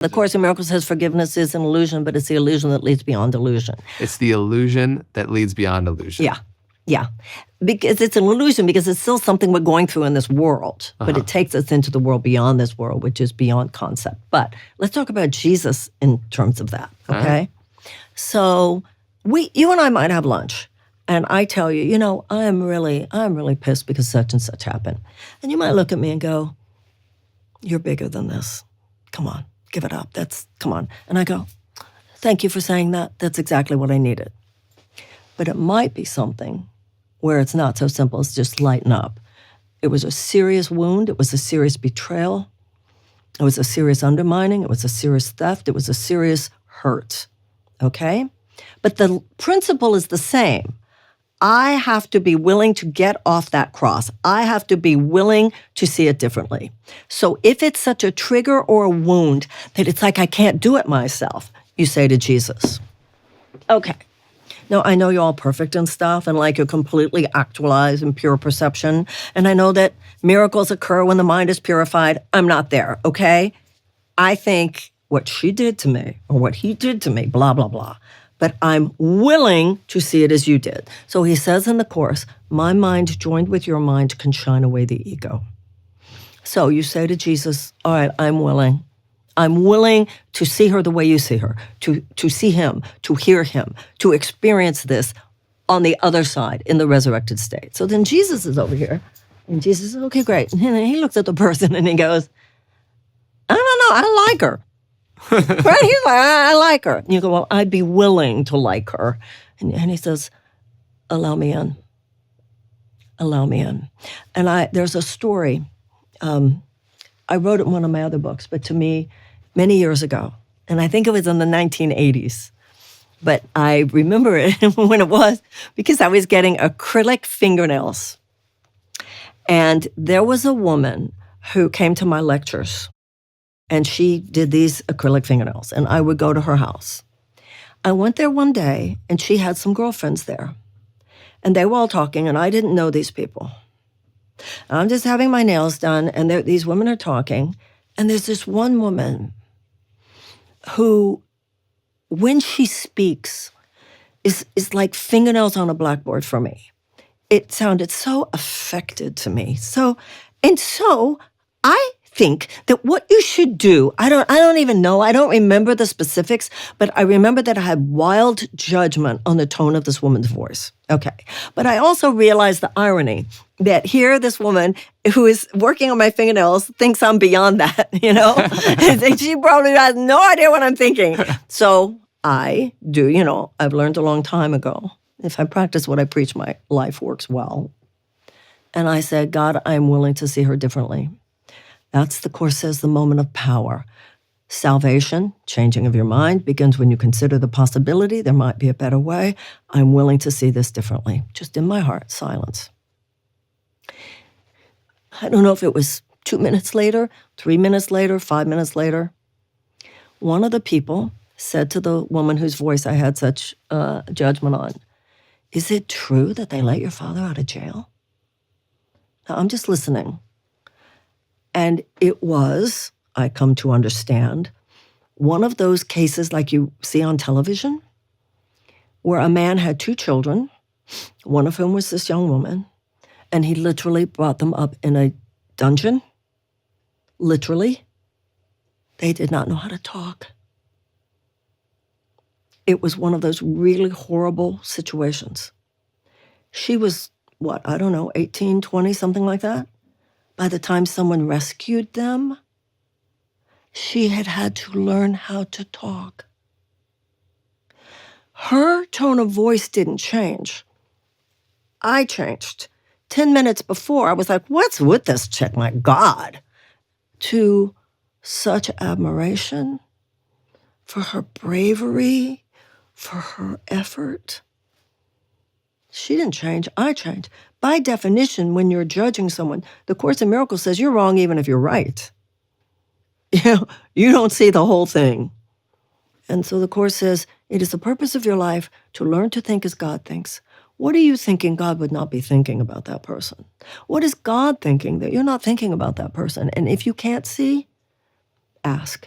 The Course in Miracles says forgiveness is an illusion, but it's the illusion that leads beyond illusion. It's the illusion that leads beyond illusion. Yeah. Because it's an illusion, because it's still something we're going through in this world, but it takes us into the world beyond this world, which is beyond concept. But let's talk about Jesus in terms of that, okay? Right. So you and I might have lunch, and I tell you, I'm really pissed because such and such happened. And you might look at me and go, you're bigger than this. Come on, give it up. Come on. And I go, thank you for saying that. That's exactly what I needed. But it might be something where it's not so simple as just lighten up. It was a serious wound. It was a serious betrayal. It was a serious undermining. It was a serious theft. It was a serious hurt, okay? But the principle is the same. I have to be willing to get off that cross. I have to be willing to see it differently. So if it's such a trigger or a wound that it's like I can't do it myself, you say to Jesus, okay. No, I know you're all perfect and stuff, and like you're completely actualized in pure perception. And I know that miracles occur when the mind is purified. I'm not there, okay? I think what she did to me or what he did to me, blah, blah, blah. But I'm willing to see it as you did. So he says in the Course, my mind joined with your mind can shine away the ego. So you say to Jesus, all right, I'm willing. I'm willing to see her the way you see her, to see him, to hear him, to experience this on the other side in the resurrected state. So then Jesus is over here, and Jesus says, okay, great. And he looks at the person and he goes, I don't know, I like her. Right? He's like, I like her. And you go, well, I'd be willing to like her. And he says, allow me in. Allow me in. And there's a story. I wrote it in one of my other books, but to me, many years ago, and I think it was in the 1980s, but I remember it when it was because I was getting acrylic fingernails. And there was a woman who came to my lectures, and she did these acrylic fingernails, and I would go to her house. I went there one day, and she had some girlfriends there, and they were all talking, and I didn't know these people. I'm just having my nails done, and these women are talking, and there's this one woman who, when she speaks, is like fingernails on a blackboard for me. It sounded so affected to me. So I think that what you should do, I don't even know, I don't remember the specifics, but I remember that I had wild judgment on the tone of this woman's voice. Okay. But I also realized the irony that here this woman who is working on my fingernails thinks I'm beyond that, and she probably has no idea what I'm thinking. So I do, I've learned a long time ago, if I practice what I preach, my life works well. And I said, God, I'm willing to see her differently. That's, the Course says, the moment of power. Salvation, changing of your mind, begins when you consider the possibility there might be a better way. I'm willing to see this differently. Just in my heart, silence. I don't know if it was 2 minutes later, 3 minutes later, 5 minutes later. One of the people said to the woman whose voice I had such judgment on, is it true that they let your father out of jail? Now, I'm just listening. And it was, I come to understand, one of those cases like you see on television, where a man had 2 children, one of whom was this young woman, and he literally brought them up in a dungeon. Literally. They did not know how to talk. It was one of those really horrible situations. She was, 18, 20, something like that? By the time someone rescued them, she had to learn how to talk. Her tone of voice didn't change. I changed. 10 minutes before, I was like, what's with this chick? My God. To such admiration for her bravery, for her effort. She didn't change. I changed. By definition, when you're judging someone, the Course in Miracles says you're wrong even if you're right. You don't see the whole thing. And so the Course says, it is the purpose of your life to learn to think as God thinks. What are you thinking God would not be thinking about that person? What is God thinking that you're not thinking about that person? And if you can't see, ask.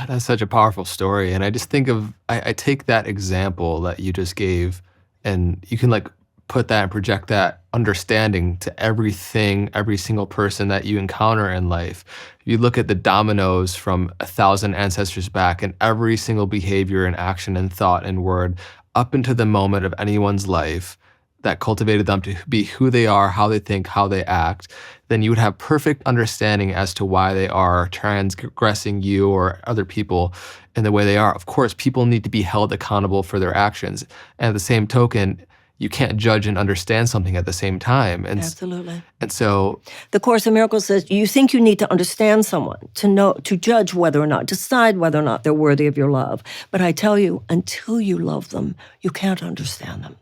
That's such a powerful story. And I just think of, I take that example that you just gave, and you can like put that and project that understanding to everything, every single person that you encounter in life. You look at the dominoes from 1,000 ancestors back, and every single behavior and action and thought and word up into the moment of anyone's life that cultivated them to be who they are, how they think, how they act, then you would have perfect understanding as to why they are transgressing you or other people in the way they are. Of course, people need to be held accountable for their actions. And at the same token, you can't judge and understand something at the same time. And Absolutely. And so the Course in Miracles says you think you need to understand someone to know, to judge whether or not, decide whether or not they're worthy of your love. But I tell you, until you love them, you can't understand them.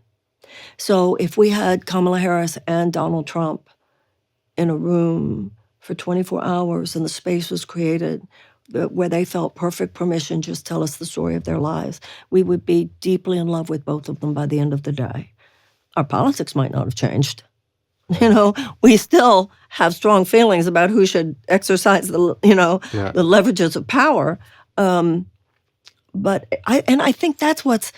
So if we had Kamala Harris and Donald Trump in a room for 24 hours and the space was created where they felt perfect permission, just tell us the story of their lives, we would be deeply in love with both of them by the end of the day. Our politics might not have changed. We still have strong feelings about who should exercise the leverages of power. But I think that's what's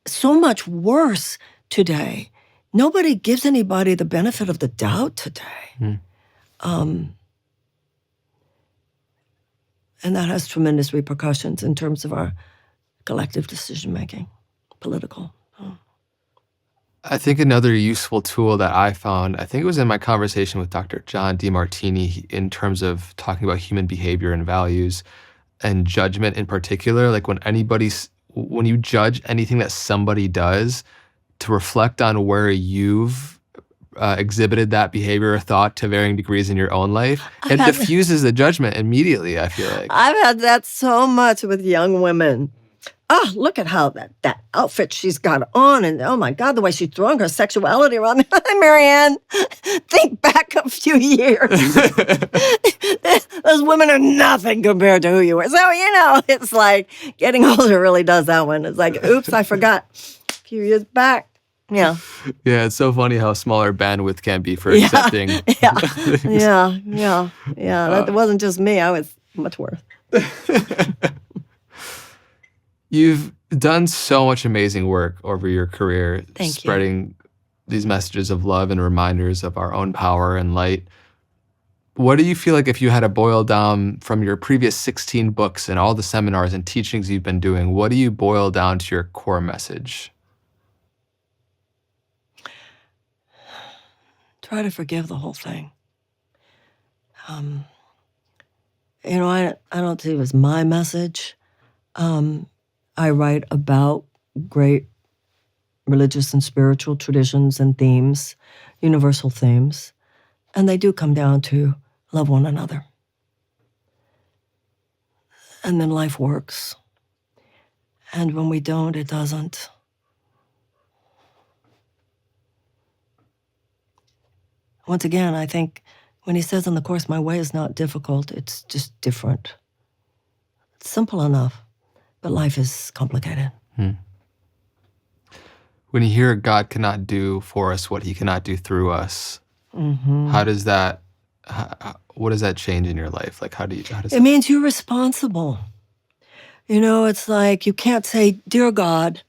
so much worse today. Nobody gives anybody the benefit of the doubt today. And that has tremendous repercussions in terms of our collective decision-making, political. I think another useful tool that I found, I think it was in my conversation with Dr. John DeMartini in terms of talking about human behavior and values and judgment in particular, like when you judge anything that somebody does, to reflect on where you've exhibited that behavior or thought to varying degrees in your own life, it diffuses the judgment immediately, I feel like. I've had that so much with young women. Oh, look at how that outfit she's got on, and oh my God, the way she's throwing her sexuality around me. Marianne, think back a few years. Those women are nothing compared to who you were. So, it's like getting older really does that one. It's like, oops, I forgot. A few years back. Yeah. Yeah, it's so funny how smaller bandwidth can be for accepting. Yeah. That wasn't just me. I was much worse. You've done so much amazing work over your career, spreading these messages of love and reminders of our own power and light. What do you feel like, if you had to boil down from your previous 16 books and all the seminars and teachings you've been doing, what do you boil down to your core message? Try to forgive the whole thing. I don't see it as my message. I write about great religious and spiritual traditions and themes, universal themes, and they do come down to love one another. And then life works. And when we don't, it doesn't. Once again, I think when he says in the Course, my way is not difficult, it's just different. It's simple enough, but life is complicated. When you hear God cannot do for us what he cannot do through us, how does that, what does that change in your life? Like, it means you're responsible. It's like you can't say, dear God,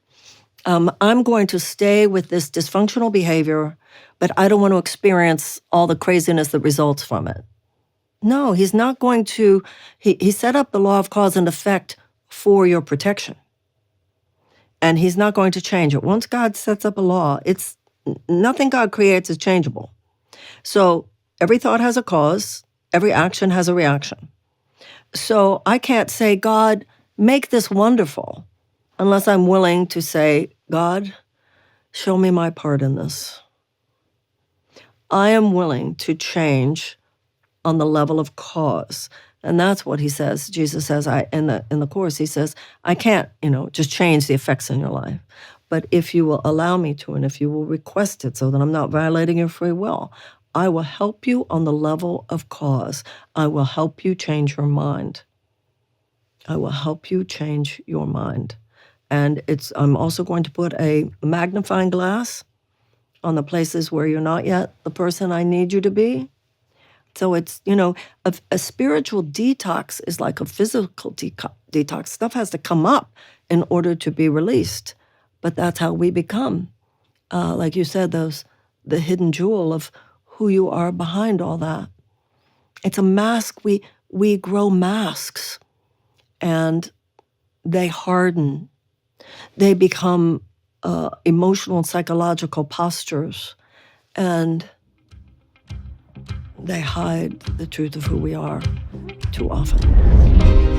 I'm going to stay with this dysfunctional behavior, but I don't want to experience all the craziness that results from it. No, he's not going to. He set up the law of cause and effect for your protection. And he's not going to change it. Once God sets up a law, nothing God creates is changeable. So every thought has a cause, every action has a reaction. So I can't say, God, make this wonderful, unless I'm willing to say, God, show me my part in this. I am willing to change on the level of cause. And that's what he says. Jesus says, in the Course, he says, I can't, just change the effects in your life. But if you will allow me to, and if you will request it so that I'm not violating your free will, I will help you on the level of cause. I will help you change your mind. I will help you change your mind. And I'm also going to put a magnifying glass on the places where you're not yet the person I need you to be. So it's, a spiritual detox is like a physical detox. Stuff has to come up in order to be released. But that's how we become, like you said, the hidden jewel of who you are behind all that. It's a mask. We grow masks, and they harden. They become emotional and psychological postures, and they hide the truth of who we are too often.